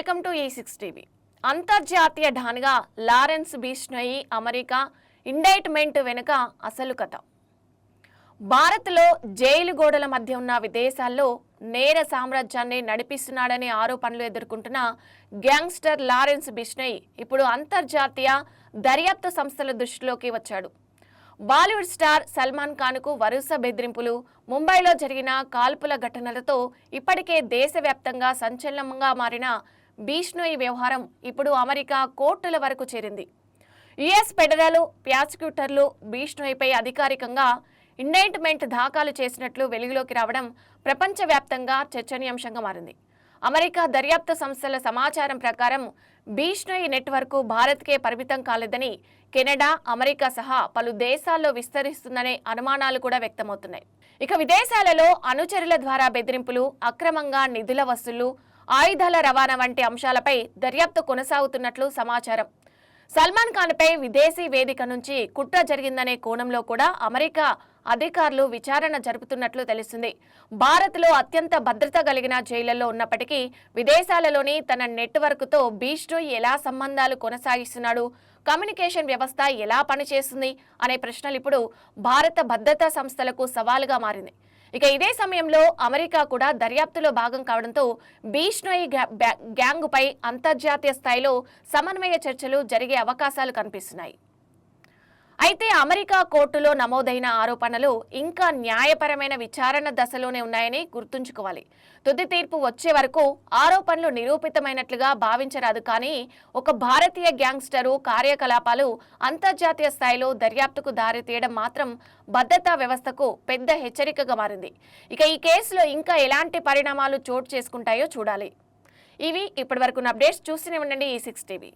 Welcome to E6 TV. అంతర్జాతీయ ఢాన్గా Lawrence Bishnoi America indictment వెనుక అసలు కథ. భారత్లో జైలు గోడల మధ్య ఉన్న విదేశాల్లో నేర సామ్రాజ్యాన్ని నడిపిస్తున్నాడనే ఆరోపణలు ఎదుర్కొంటున్న గ్యాంగ్స్టర్ లారెన్స్ బిష్నోయి ఇప్పుడు అంతర్జాతీయ దర్యాప్తు సంస్థల దృష్టిలోకి వచ్చాడు. బాలీవుడ్ స్టార్ సల్మాన్ ఖాన్కు వరుస బెదిరింపులు, ముంబైలో జరిగిన కాల్పుల ఘటనలతో ఇప్పటికే దేశవ్యాప్తంగా సంచలనంగా మారిన బిష్నోయి వ్యవహారం ఇప్పుడు అమెరికా కోర్టుల వరకు చేరింది. యుఎస్ ఫెడరల్ ప్రాసిక్యూటర్లు బిష్నోయిపై అధికారికంగా ఇండైట్మెంట్ దాఖలు చేసినట్లు వెలుగులోకి రావడం ప్రపంచవ్యాప్తంగా చర్చనీయాంశంగా మారింది. అమెరికా దర్యాప్తు సంస్థల సమాచారం ప్రకారం బిష్నోయి నెట్వర్క్ భారత్కే పరిమితం కాలేదని, కెనడా, అమెరికా సహా పలు దేశాల్లో విస్తరిస్తుందనే అనుమానాలు కూడా వ్యక్తమవుతున్నాయి. ఇక విదేశాలలో అనుచరుల ద్వారా బెదిరింపులు, అక్రమంగా నిధుల వసూళ్లు, ఆయుధాల రవాణా వంటి అంశాలపై దర్యాప్తు కొనసాగుతున్నట్లు సమాచారం. సల్మాన్ ఖాన్పై విదేశీ వేదిక నుంచి కుట్ర జరిగిందనే కోణంలో కూడా అమెరికా అధికారులు విచారణ జరుపుతున్నట్లు తెలుస్తుంది. భారత్లో అత్యంత భద్రత కలిగిన జైళ్లలో ఉన్నప్పటికీ విదేశాలలోని తన నెట్వర్క్తో బిష్నోయి ఎలా సంబంధాలు కొనసాగిస్తున్నాడు, కమ్యూనికేషన్ వ్యవస్థ ఎలా పనిచేస్తుంది అనే ప్రశ్నలు ఇప్పుడు భారత భద్రతా సంస్థలకు సవాలుగా మారింది. ఇక ఇదే సమయంలో అమెరికా కూడా దర్యాప్తులో భాగం కావడంతో బిష్నోయి గ్యాంగుపై అంతర్జాతీయ స్థాయిలో సమన్వయ చర్చలు జరిగే అవకాశాలు కనిపిస్తున్నాయి. అయితే అమెరికా కోర్టులో నమోదైన ఆరోపణలు ఇంకా న్యాయపరమైన విచారణ దశలోనే ఉన్నాయని గుర్తుంచుకోవాలి. తుది తీర్పు వచ్చే వరకు ఆరోపణలు నిరూపితమైనట్లుగా భావించరాదు. కానీ ఒక భారతీయ గ్యాంగ్స్టరు కార్యకలాపాలు అంతర్జాతీయ స్థాయిలో దర్యాప్తుకు దారితీయడం మాత్రం భద్రతా వ్యవస్థకు పెద్ద హెచ్చరికగా మారింది. ఇక ఈ కేసులో ఇంకా ఎలాంటి పరిణామాలు చోటు చేసుకుంటాయో చూడాలి. ఇవి ఇప్పటివరకున్న అప్డేట్స్. చూస్తూనే ఉండండి E6 టీవీ.